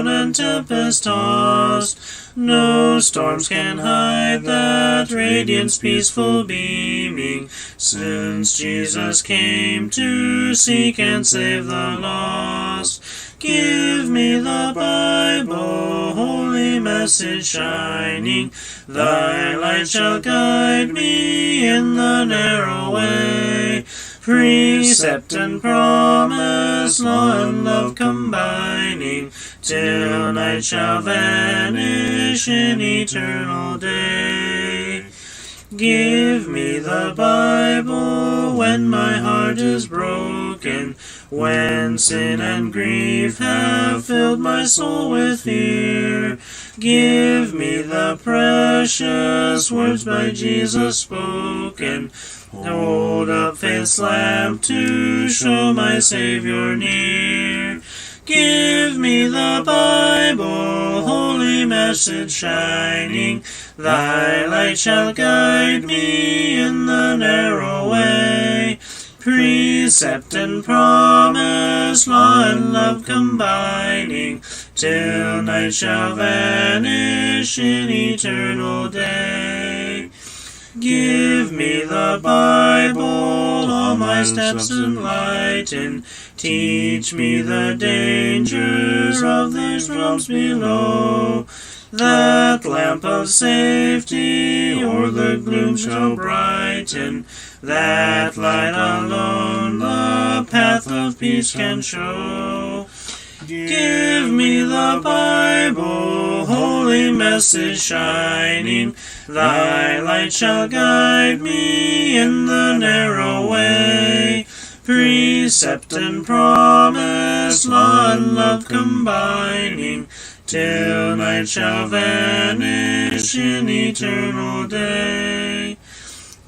blown and tempest-tossed. No storms can hide that radiance peaceful beaming, since Jesus came to seek and save the lost. Give me the Bible, holy message shining. Thy light shall guide me in the narrow way. Precept and promise, law and love combining, till night shall vanish in eternal day. Give me the Bible when my heart is broken, when sin and grief have filled my soul with fear. Give me the precious words by Jesus spoken. Hold up faith's lamp to show my Savior near. Give me the Bible, holy message shining. Thy light shall guide me in the narrow way. Precept and promise, law and love combining, till night shall vanish in eternal day. Give me the Bible, all my steps enlighten. Teach me the dangers of these realms below. That lamp of safety o'er the gloom shall brighten. That light alone the path of peace can show. Give me the Bible, holy message shining. Thy light shall guide me in the narrow way. Precept and promise, law and love combining, till night shall vanish in eternal day.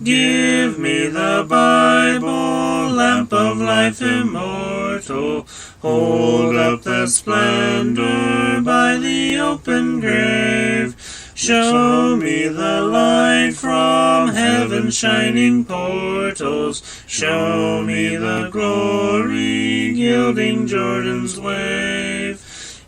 Give me the Bible, lamp of life immortal. Hold up that splendor by the open grave. Show me the light from heaven's shining portals. Show me the glory gilding Jordan's wave.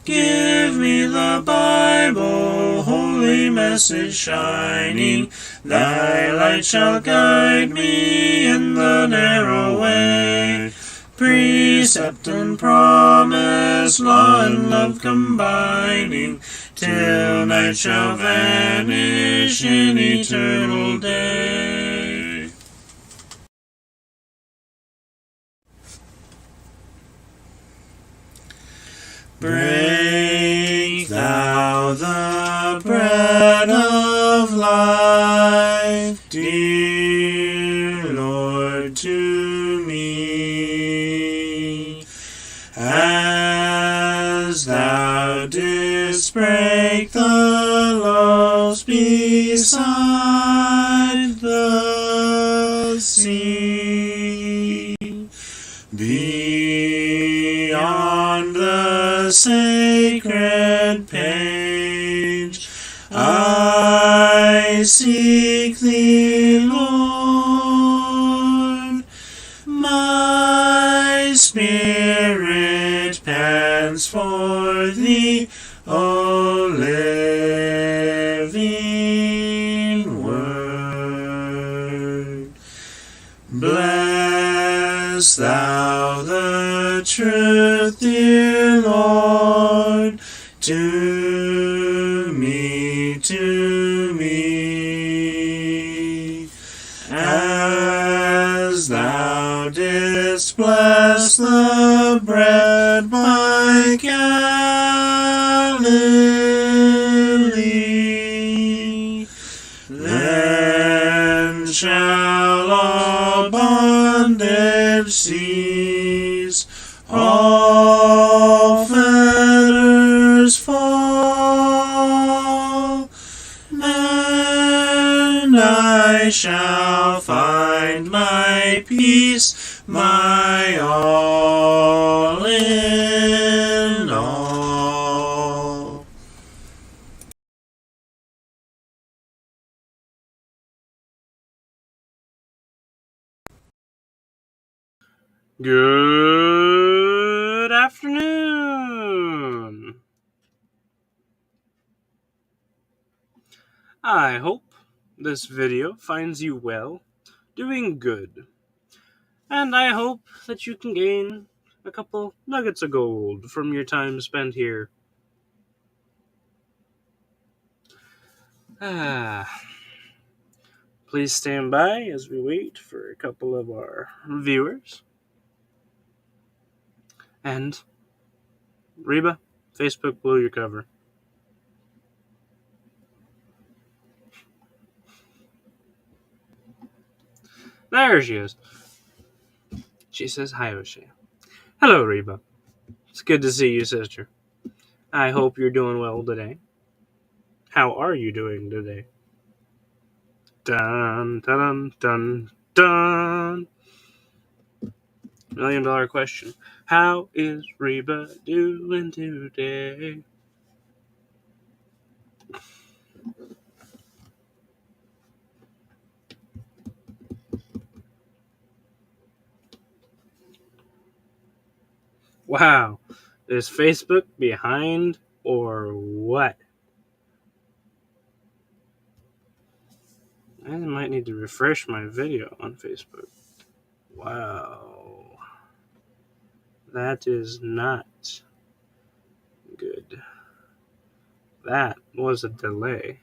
Give me the Bible, holy message shining. Thy light shall guide me in the narrow way. Precept and promise, law and love combining, till night shall vanish in eternal day. Break thou the bread of life, dear Lord, to me, as thou didst break the loaves beside the sea. Beyond the sacred page, I seek thee, Lord. My spirit pants for thee, O living word. Bless thou the truth, dear Lord, to me, as thou didst bless the bread by Galilee. Then shall all bondage cease, all fetters fall, and I shall find my peace, my all in all. Good afternoon. I hope this video finds you well, doing good. And I hope that you can gain a couple nuggets of gold from your time spent here. Please stand by as we wait for a couple of our viewers. And, Reba, Facebook blew your cover. There she is. She says, "Hi, Oshea." Hello, Reba. It's good to see you, sister. I hope you're doing well today. How are you doing today? Dun, dun, dun, dun. $1,000,000 question. How is Reba doing today? Wow. Is Facebook behind or what? I might need to refresh my video on Facebook. Wow. That is not good. That was a delay.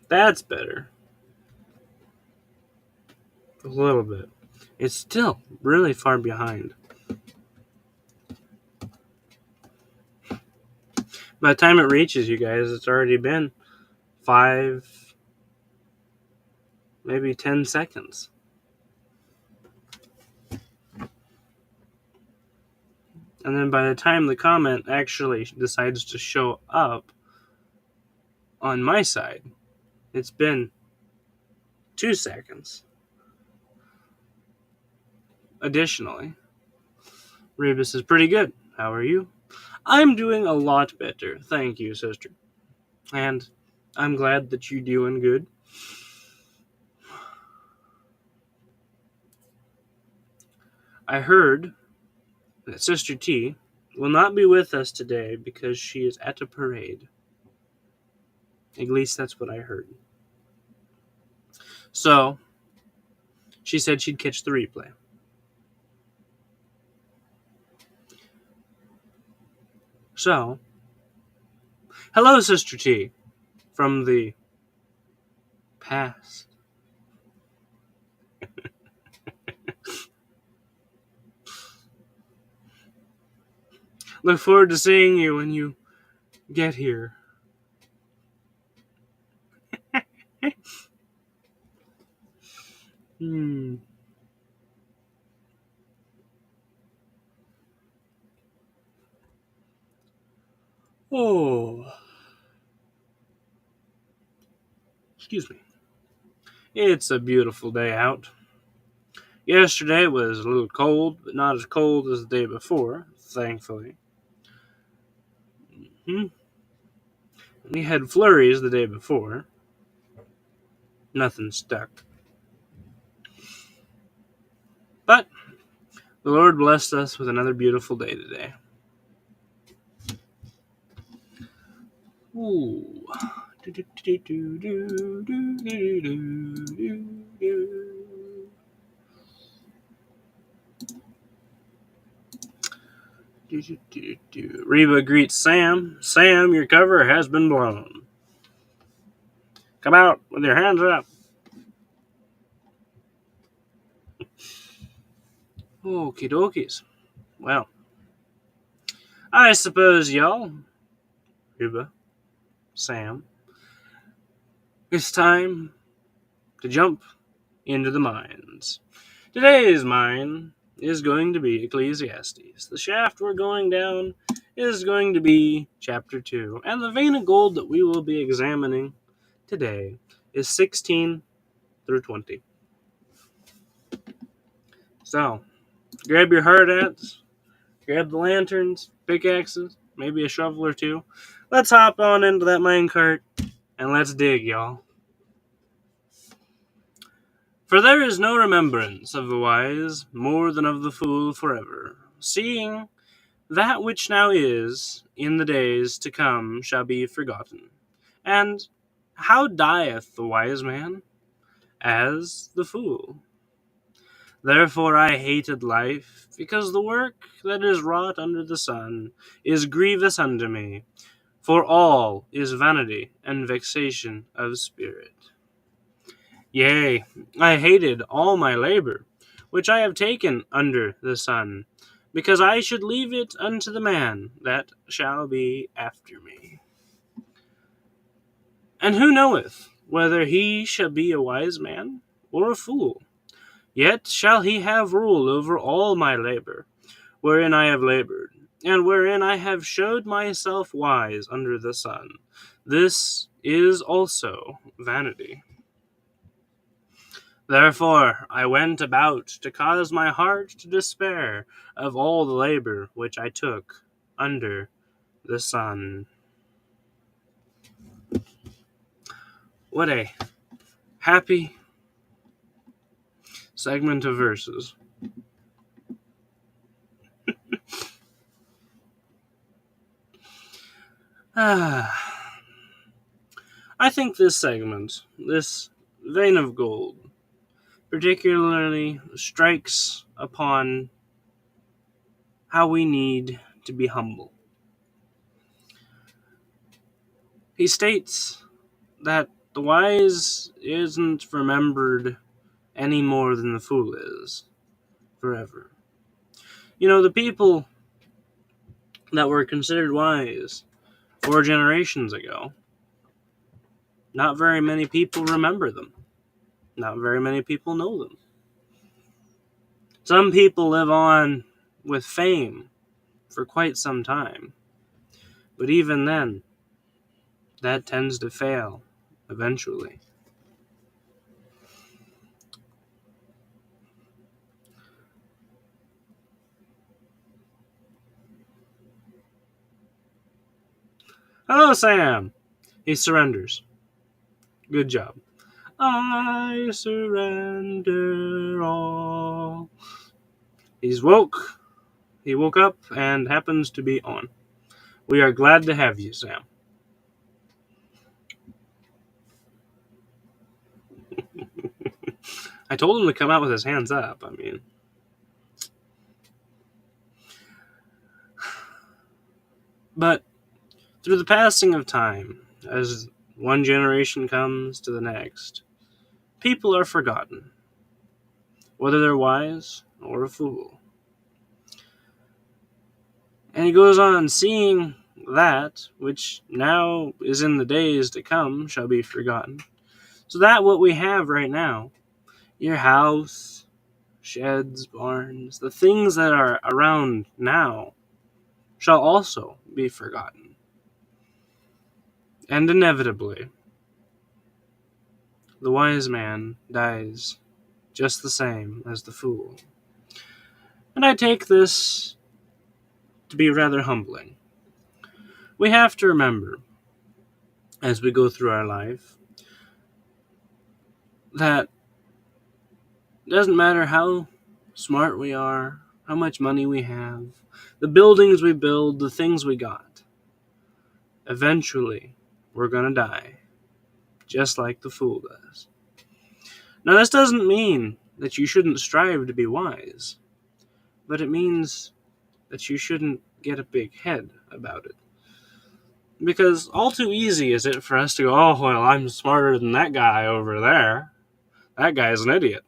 That's better. A little bit. It's still really far behind. By the time it reaches you guys, it's already been 5, maybe 10 seconds. And then by the time the comment actually decides to show up on my side, it's been 2 seconds. Additionally, Rebus is pretty good. How are you? I'm doing a lot better. Thank you, sister. And I'm glad that you're doing good. I heard that Sister T will not be with us today because she is at a parade. At least that's what I heard. So, she said she'd catch the replay. So, hello, Sister T, from the past. Look forward to seeing you when you get here. Oh. Excuse me. It's a beautiful day out. Yesterday was a little cold, but not as cold as the day before, thankfully. We had flurries the day before. Nothing stuck. But the Lord blessed us with another beautiful day today. Ooh. Reba greets Sam. Sam, your cover has been blown. Come out with your hands up. Okie dokies. Well, I suppose, y'all, Reba, Sam, it's time to jump into the mines. Today's mine is going to be Ecclesiastes. The shaft we're going down is going to be chapter 2. And the vein of gold that we will be examining today is 16 through 20. So, grab your hard hats, grab the lanterns, pickaxes, maybe a shovel or two. Let's hop on into that minecart and let's dig, y'all. For there is no remembrance of the wise more than of the fool forever, seeing That which now is, in the days to come, shall be forgotten. And how dieth the wise man? As the fool. Therefore I hated life, because the work that is wrought under the sun is grievous unto me, for all is vanity and vexation of spirit. Yea, I hated all my labor, which I have taken under the sun, because I should leave it unto the man that shall be after me. And who knoweth whether he shall be a wise man or a fool? Yet shall he have rule over all my labor, wherein I have labored, and wherein I have showed myself wise under the sun. This is also vanity. Therefore I went about to cause my heart to despair of all the labor which I took under the sun. What a happy segment of verses. I think this segment, this vein of gold, particularly strikes upon how we need to be humble. He states that the wise isn't remembered any more than the fool is forever. You know, the people that were considered wise 4 generations ago, not very many people remember them. Not very many people know them. Some people live on with fame for quite some time, but even then, that tends to fail eventually. Hello, Sam! He surrenders. Good job. I surrender all. He's woke. He woke up and happens to be on. We are glad to have you, Sam. I told him to come out with his hands up. But through the passing of time, as one generation comes to the next, people are forgotten, whether they're wise or a fool. And he goes on, seeing that which now is in the days to come shall be forgotten. So that what we have right now, your house, sheds, barns, the things that are around now shall also be forgotten. And inevitably, the wise man dies just the same as the fool. And I take this to be rather humbling. We have to remember, as we go through our life, that it doesn't matter how smart we are, how much money we have, the buildings we build, the things we got. Eventually, we're going to die, just like the fool does. Now, this doesn't mean that you shouldn't strive to be wise, but it means that you shouldn't get a big head about it. Because all too easy is it for us to go, oh, well, I'm smarter than that guy over there. That guy's an idiot.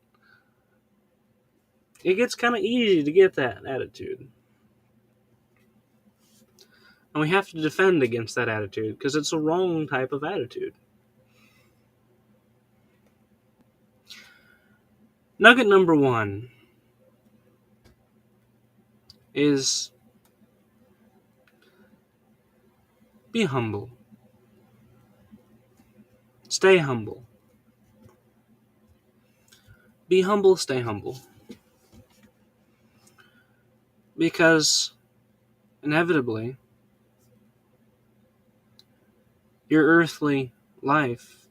It gets kind of easy to get that attitude. And we have to defend against that attitude because it's a wrong type of attitude. Nugget number 1 is be humble. Stay humble. Be humble, stay humble. Because inevitably, your earthly life,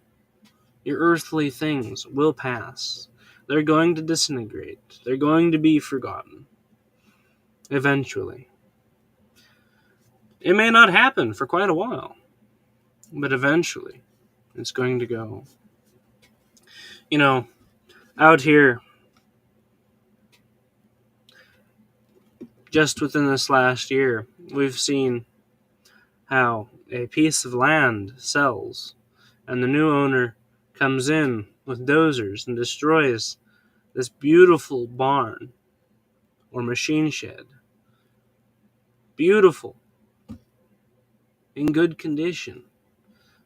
your earthly things will pass. They're going to disintegrate. They're going to be forgotten. Eventually. It may not happen for quite a while, but eventually it's going to go. You know, out here, just within this last year, we've seen how a piece of land sells, and the new owner comes in with dozers and destroys this beautiful barn or machine shed. Beautiful, in good condition.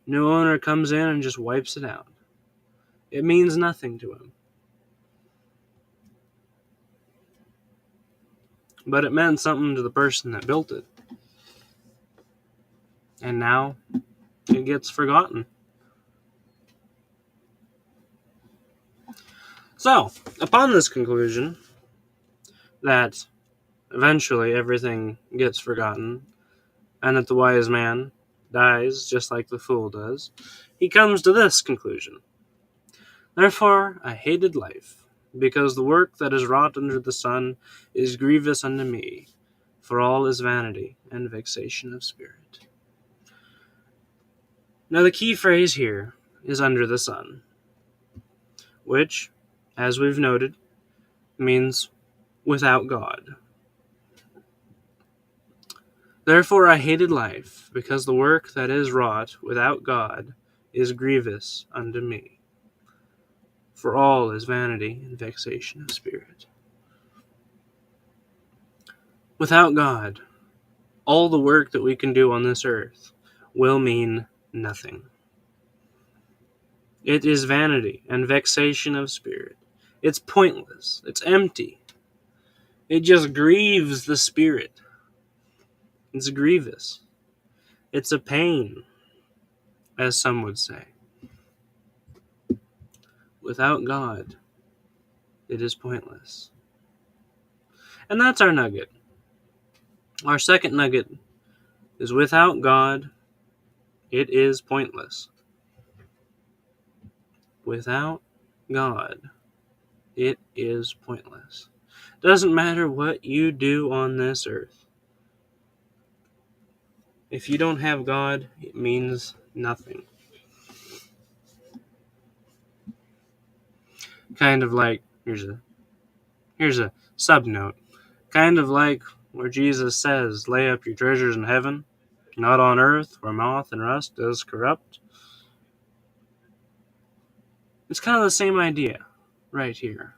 New owner comes in and just wipes it out. It means nothing to him. But it meant something to the person that built it. And now it gets forgotten. So, upon this conclusion that eventually everything gets forgotten and that the wise man dies just like the fool does, he comes to this conclusion. Therefore I hated life, because the work that is wrought under the sun is grievous unto me, for all is vanity and vexation of spirit. Now the key phrase here is under the sun, which, as we've noted, means without God. Therefore I hated life, because the work that is wrought without God is grievous unto me, for all is vanity and vexation of spirit. Without God, all the work that we can do on this earth will mean nothing. It is vanity and vexation of spirit. It's pointless. It's empty. It just grieves the spirit. It's grievous. It's a pain, as some would say. Without God, it is pointless. And that's our nugget. Our second nugget is without God, it is pointless. Without God, it is pointless. Doesn't matter what you do on this earth. If you don't have God, it means nothing. Kind of like, here's a sub note. Kind of like where Jesus says, lay up your treasures in heaven, not on earth, where moth and rust does corrupt. It's kind of the same idea right here.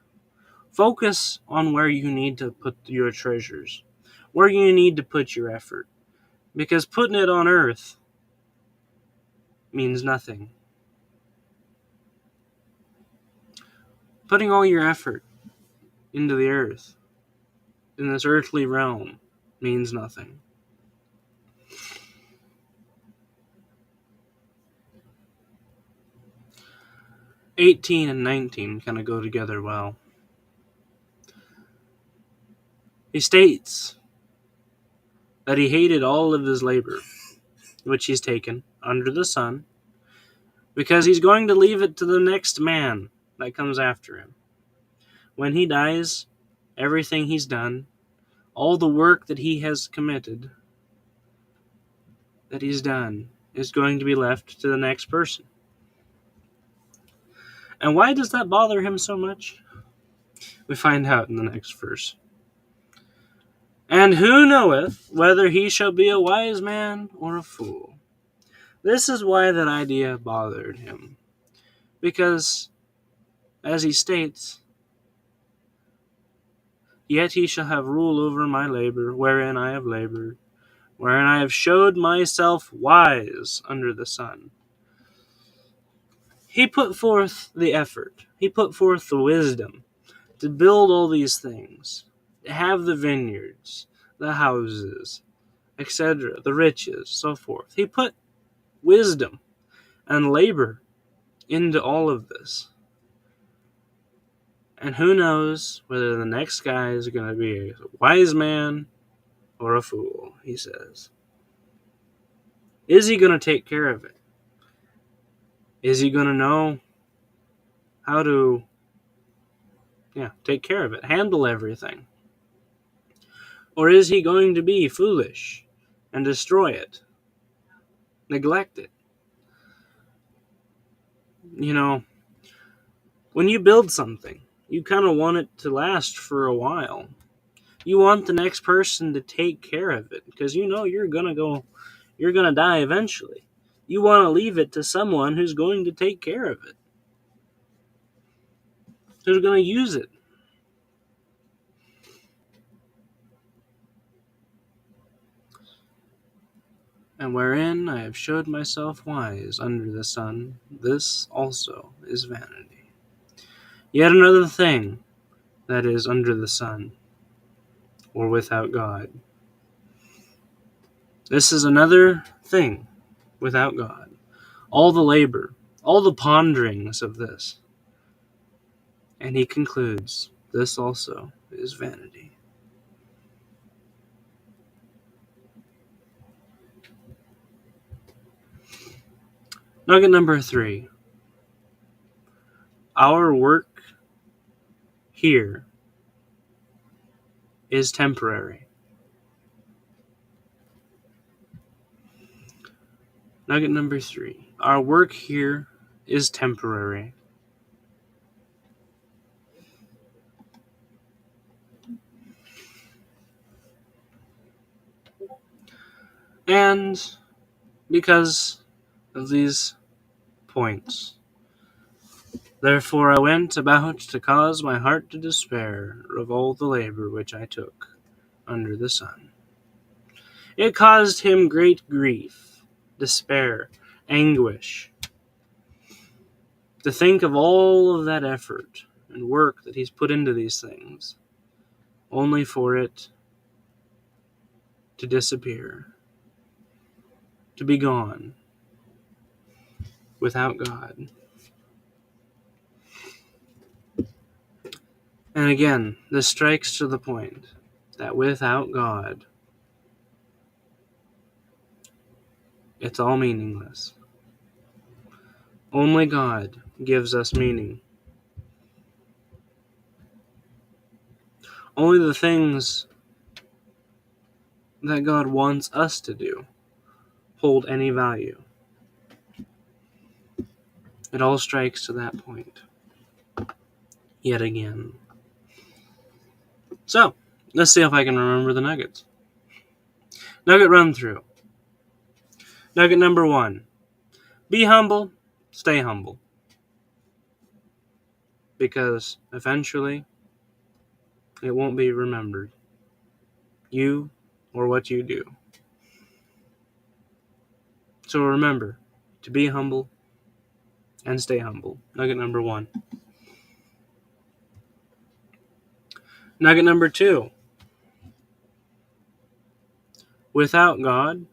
Focus on where you need to put your treasures, where you need to put your effort, because putting it on earth means nothing. Putting all your effort into the earth, in this earthly realm, means nothing. (18) and 19 kind of go together well. He states that he hated all of his labor, which he's taken under the sun, because he's going to leave it to the next man that comes after him. When he dies, everything he's done, all the work that he has committed, that he's done, is going to be left to the next person. And why does that bother him so much? We find out in the next verse. And who knoweth whether he shall be a wise man or a fool? This is why that idea bothered him. Because, as he states, yet he shall have rule over my labor, wherein I have labored, wherein I have showed myself wise under the sun. He put forth the effort. He put forth the wisdom to build all these things, to have the vineyards, the houses, etc., the riches, so forth. He put wisdom and labor into all of this. And who knows whether the next guy is going to be a wise man or a fool, he says. Is he going to take care of it? Is he going to know how to take care of it, handle everything? Or is he going to be foolish and destroy it, neglect it. You know, when you build something, you kind of want it to last for a while. You want the next person to take care of it because you know you're going to die eventually. You want to leave it to someone who's going to take care of it, who's going to use it. And wherein I have showed myself wise under the sun, this also is vanity. Yet another thing that is under the sun, or without God. This is another thing without God. All the labor, all the ponderings of this. And he concludes, this also is vanity. Nugget number 3. Our work here is temporary. Nugget number 3. Our work here is temporary. And because of these points, therefore I went about to cause my heart to despair of all the labor which I took under the sun. It caused him great grief, despair, anguish, to think of all of that effort and work that he's put into these things, only for it to disappear, to be gone, without God. And again, this strikes to the point that without God, it's all meaningless. Only God gives us meaning. Only the things that God wants us to do hold any value. It all strikes to that point. Yet again. So, let's see if I can remember the nuggets. Nugget run through. Nugget number 1. Be humble, stay humble. Because eventually, it won't be remembered. You or what you do. So remember to be humble and stay humble. Nugget number 1. Nugget number 2. Without God,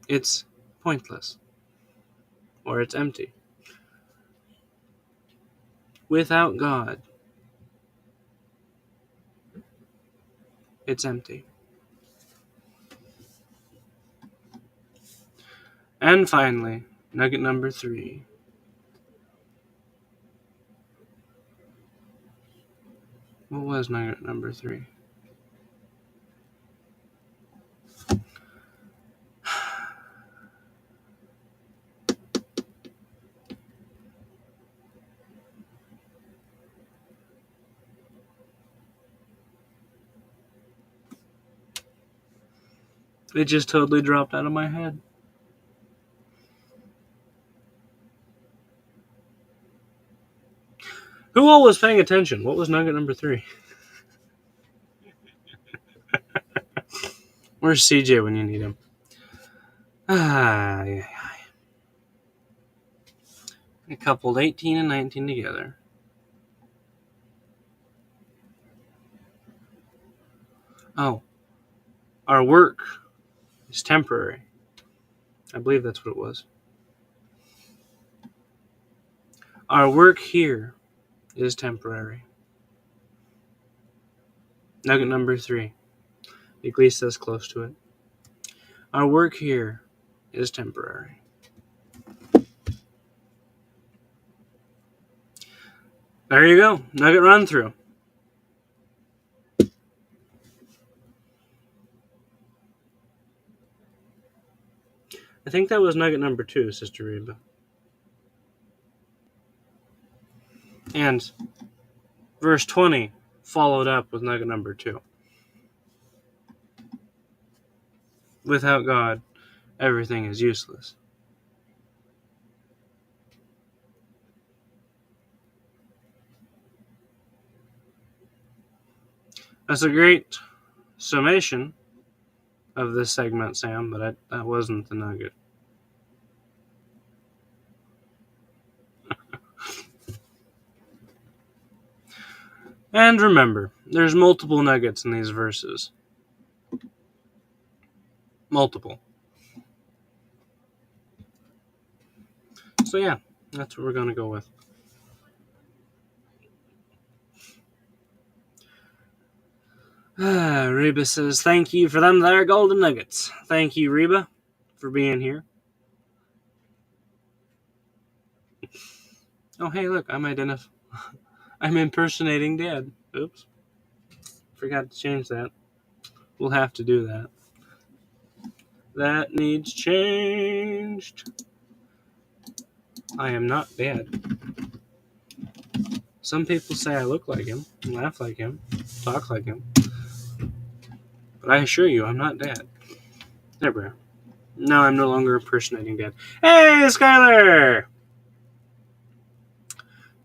it's pointless. Or it's empty. Without God, it's empty. And finally, nugget number 3. What was nugget number 3? It just totally dropped out of my head. Who all was paying attention? What was nugget number 3? Where's CJ when you need him? I coupled 18 and 19 together. Oh. Our work is temporary. I believe that's what it was. Our work here is temporary. Nugget number 3. Ecclesiastes close to it. Our work here is temporary. There you go. Nugget run through. I think that was nugget number 2, Sister Reba. And verse 20 followed up with nugget number 2. Without God, everything is useless. That's a great summation of this segment, Sam, but that wasn't the nugget. And remember, there's multiple nuggets in these verses. Multiple. So yeah, that's what we're going to go with. Reba says, thank you for them there golden nuggets. Thank you, Reba, for being here. Oh, hey, look, I'm impersonating Dad. Oops. Forgot to change that. We'll have to do that. That needs changed. I am not Dad. Some people say I look like him, laugh like him, talk like him. But I assure you, I'm not Dad. There we are. No, I'm no longer impersonating Dad. Hey, Skylar!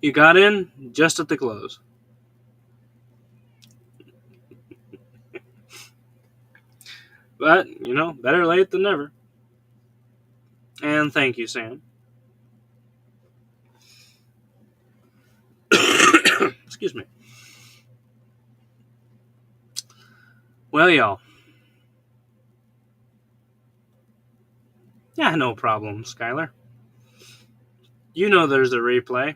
You got in just at the close. But, better late than never. And thank you, Sam. Excuse me. Well, y'all. Yeah, no problem, Skylar. You know there's a replay.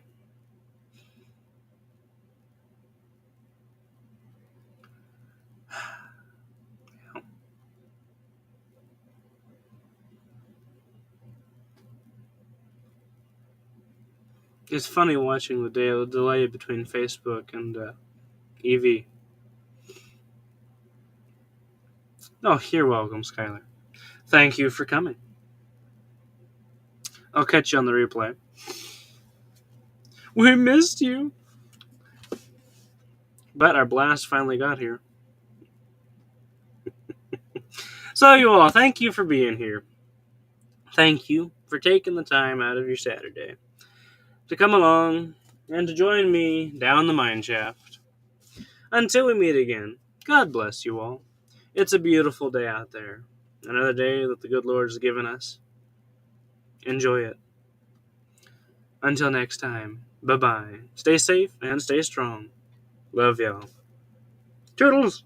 It's funny watching the delay between Facebook and EV. Oh, you're welcome, Skylar. Thank you for coming. I'll catch you on the replay. We missed you. But our blast finally got here. So you all, thank you for being here. Thank you for taking the time out of your Saturday to come along and to join me down the mine shaft. Until we meet again, God bless you all. It's a beautiful day out there. Another day that the good Lord has given us. Enjoy it. Until next time, bye-bye. Stay safe and stay strong. Love y'all. Toodles!